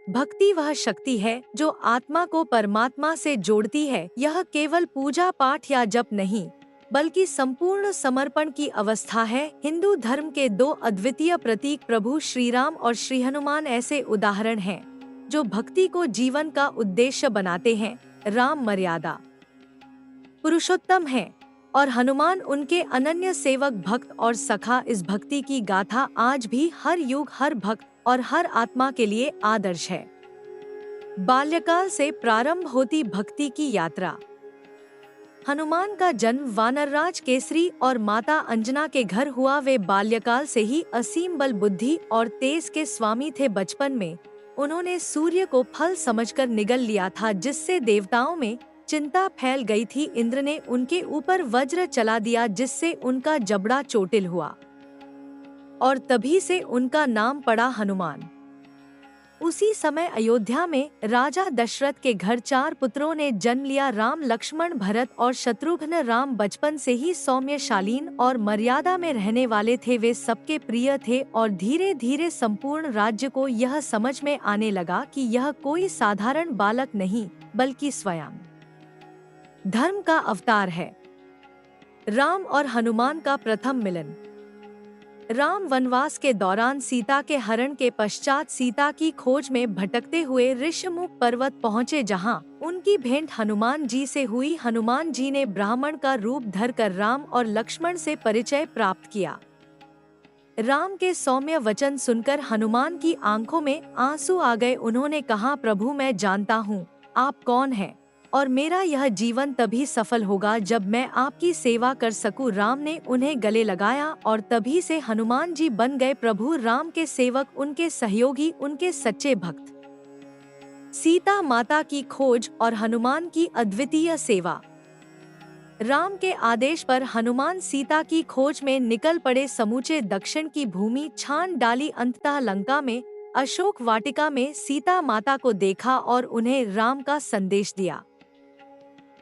भक्ति वह शक्ति है जो आत्मा को परमात्मा से जोड़ती है। यह केवल पूजा पाठ या जप नहीं, बल्कि संपूर्ण समर्पण की अवस्था है। हिंदू धर्म के दो अद्वितीय प्रतीक प्रभु श्री राम और श्री हनुमान ऐसे उदाहरण हैं जो भक्ति को जीवन का उद्देश्य बनाते हैं। राम मर्यादा पुरुषोत्तम है और हनुमान उनके अनन्य सेवक, भक्त और सखा। इस भक्ति की गाथा आज भी हर युग, हर भक्त और हर आत्मा के लिए आदर्श है। बाल्यकाल से प्रारंभ होती भक्ति की यात्रा। हनुमान का जन्म वानरराज केसरी और माता अंजना के घर हुआ। वे बाल्यकाल से ही असीम बल, बुद्धि और तेज के स्वामी थे। बचपन में उन्होंने सूर्य को फल समझकर निगल लिया था, जिससे देवताओं में चिंता फैल गई थी। इंद्र ने उनके ऊपर वज्र चला दिया, जिससे उनका जबड़ा चोटिल हुआ और तभी से उनका नाम पड़ा हनुमान। उसी समय अयोध्या में राजा दशरथ के घर 4 पुत्रों ने जन्म लिया, राम, लक्ष्मण, भरत और शत्रुघ्न। राम बचपन से ही सौम्य, शालीन और मर्यादा में रहने वाले थे। वे सबके प्रिय थे और धीरे धीरे संपूर्ण राज्य को यह समझ में आने लगा कि यह कोई साधारण बालक नहीं, बल्कि स्वयं धर्म का अवतार है। राम और हनुमान का प्रथम मिलन। राम वनवास के दौरान सीता के हरण के पश्चात सीता की खोज में भटकते हुए ऋषमुख पर्वत पहुँचे, जहाँ उनकी भेंट हनुमान जी से हुई। हनुमान जी ने ब्राह्मण का रूप धरकर राम और लक्ष्मण से परिचय प्राप्त किया। राम के सौम्य वचन सुनकर हनुमान की आंखों में आंसू आ गए। उन्होंने कहा, प्रभु, मैं जानता हूँ आप कौन हैं और मेरा यह जीवन तभी सफल होगा जब मैं आपकी सेवा कर सकूं। राम ने उन्हें गले लगाया और तभी से हनुमान जी बन गए प्रभु राम के सेवक, उनके सहयोगी, उनके सच्चे भक्त। सीता माता की खोज और हनुमान की अद्वितीय सेवा। राम के आदेश पर हनुमान सीता की खोज में निकल पड़े। समूचे दक्षिण की भूमि छान डाली। अंततः लंका में अशोक वाटिका में सीता माता को देखा और उन्हें राम का संदेश दिया।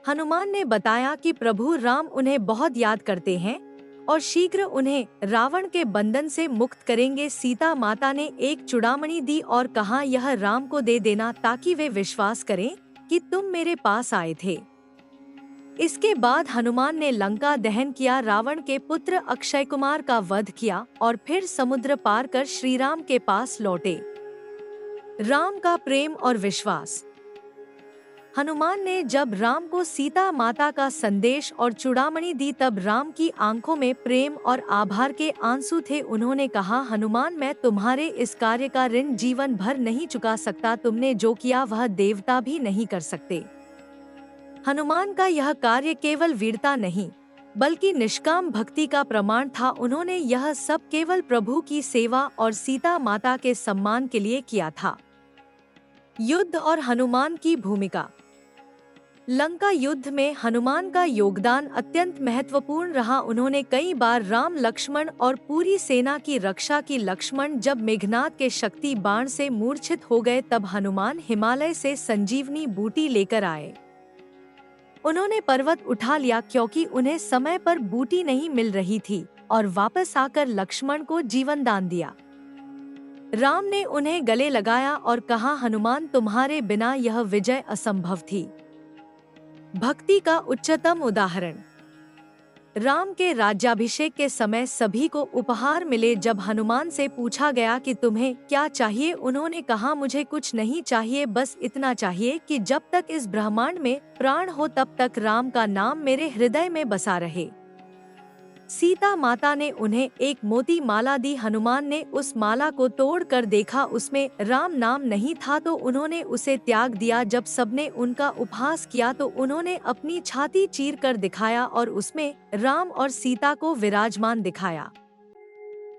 हनुमान ने बताया कि प्रभु राम उन्हें बहुत याद करते हैं और शीघ्र उन्हें रावण के बंधन से मुक्त करेंगे। सीता माता ने एक चूड़ामणि दी और कहा, यह राम को दे देना ताकि वे विश्वास करें कि तुम मेरे पास आए थे। इसके बाद हनुमान ने लंका दहन किया, रावण के पुत्र अक्षय कुमार का वध किया और फिर समुद्र पार कर श्री राम के पास लौटे। राम का प्रेम और विश्वास। हनुमान ने जब राम को सीता माता का संदेश और चूड़ामणि दी, तब राम की आंखों में प्रेम और आभार के आंसू थे। उन्होंने कहा, हनुमान, मैं तुम्हारे इस कार्य का ऋण जीवन भर नहीं चुका सकता। तुमने जो किया वह देवता भी नहीं कर सकते। हनुमान का यह कार्य केवल वीरता नहीं, बल्कि निष्काम भक्ति का प्रमाण था। उन्होंने यह सब केवल प्रभु की सेवा और सीता माता के सम्मान के लिए किया था। युद्ध और हनुमान की भूमिका। लंका युद्ध में हनुमान का योगदान अत्यंत महत्वपूर्ण रहा। उन्होंने कई बार राम, लक्ष्मण और पूरी सेना की रक्षा की। लक्ष्मण जब मेघनाद के शक्ति बाण से मूर्छित हो गए, तब हनुमान हिमालय से संजीवनी बूटी लेकर आए। उन्होंने पर्वत उठा लिया क्योंकि उन्हें समय पर बूटी नहीं मिल रही थी और वापस आकर लक्ष्मण को जीवन दान दिया। राम ने उन्हें गले लगाया और कहा, हनुमान, तुम्हारे बिना यह विजय असंभव थी। भक्ति का उच्चतम उदाहरण। राम के राज्याभिषेक के समय सभी को उपहार मिले। जब हनुमान से पूछा गया कि तुम्हें क्या चाहिए, उन्होंने कहा, मुझे कुछ नहीं चाहिए, बस इतना चाहिए कि जब तक इस ब्रह्मांड में प्राण हो तब तक राम का नाम मेरे हृदय में बसा रहे। सीता माता ने उन्हें एक मोती माला दी। हनुमान ने उस माला को तोड़ कर देखा, उसमें राम नाम नहीं था तो उन्होंने उसे त्याग दिया। जब सबने उनका उपहास किया तो उन्होंने अपनी छाती चीर कर दिखाया और उसमें राम और सीता को विराजमान दिखाया।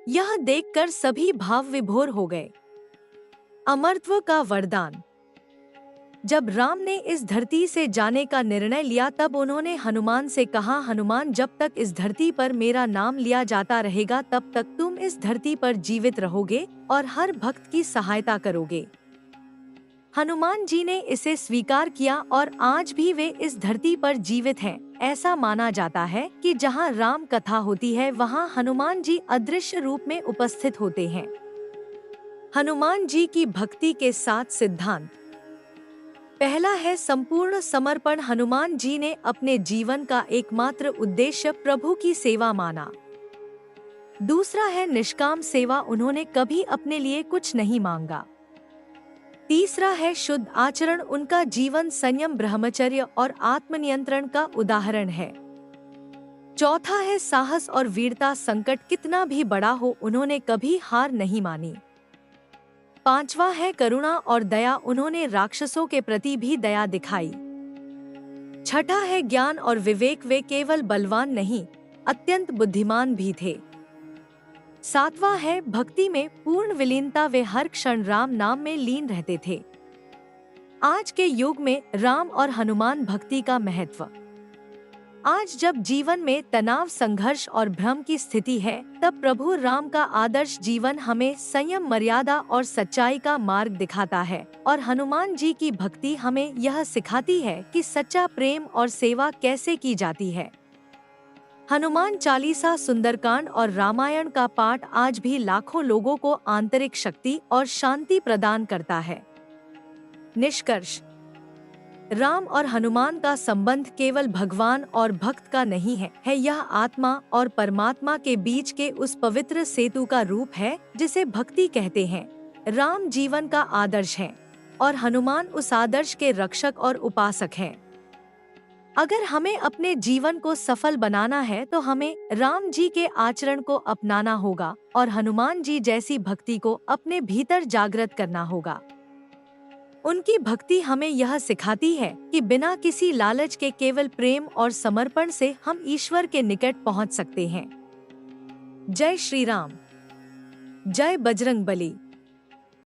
यह देखकर सभी भाव विभोर हो गए। अमरत्व का वरदान। जब राम ने इस धरती से जाने का निर्णय लिया, तब उन्होंने हनुमान से कहा, हनुमान, जब तक इस धरती पर मेरा नाम लिया जाता रहेगा तब तक तुम इस धरती पर जीवित रहोगे और हर भक्त की सहायता करोगे। हनुमान जी ने इसे स्वीकार किया और आज भी वे इस धरती पर जीवित हैं। ऐसा माना जाता है कि जहां राम कथा होती है वहां हनुमान जी अदृश्य रूप में उपस्थित होते हैं। हनुमान जी की भक्ति के 7 सिद्धांत। पहला है संपूर्ण समर्पण। हनुमान जी ने अपने जीवन का एकमात्र उद्देश्य प्रभु की सेवा माना। दूसरा है निष्काम सेवा, उन्होंने कभी अपने लिए कुछ नहीं मांगा। तीसरा है शुद्ध आचरण, उनका जीवन संयम, ब्रह्मचर्य और आत्मनियंत्रण का उदाहरण है। चौथा है साहस और वीरता, संकट कितना भी बड़ा हो उन्होंने कभी हार नहीं मानी। पांचवा है करुणा और दया, उन्होंने राक्षसों के प्रति भी दया दिखाई। छठा है ज्ञान और विवेक, वे केवल बलवान नहीं अत्यंत बुद्धिमान भी थे। सातवां है भक्ति में पूर्ण विलीनता, वे हर क्षण राम नाम में लीन रहते थे। आज के युग में राम और हनुमान भक्ति का महत्व। आज जब जीवन में तनाव, संघर्ष और भ्रम की स्थिति है, तब प्रभु राम का आदर्श जीवन हमें संयम, मर्यादा और सच्चाई का मार्ग दिखाता है, और हनुमान जी की भक्ति हमें यह सिखाती है कि सच्चा प्रेम और सेवा कैसे की जाती है। हनुमान चालीसा, सुंदरकांड और रामायण का पाठ आज भी लाखों लोगों को आंतरिक शक्ति और शांति प्रदान करता है। निष्कर्ष, राम और हनुमान का संबंध केवल भगवान और भक्त का नहीं है यह आत्मा और परमात्मा के बीच के उस पवित्र सेतु का रूप है जिसे भक्ति कहते हैं। राम जीवन का आदर्श है और हनुमान उस आदर्श के रक्षक और उपासक हैं। अगर हमें अपने जीवन को सफल बनाना है तो हमें राम जी के आचरण को अपनाना होगा और हनुमान जी जैसी भक्ति को अपने भीतर जागृत करना होगा। उनकी भक्ति हमें यह सिखाती है कि बिना किसी लालच के केवल प्रेम और समर्पण से हम ईश्वर के निकट पहुंच सकते हैं। जय श्री राम, जय बजरंग बली।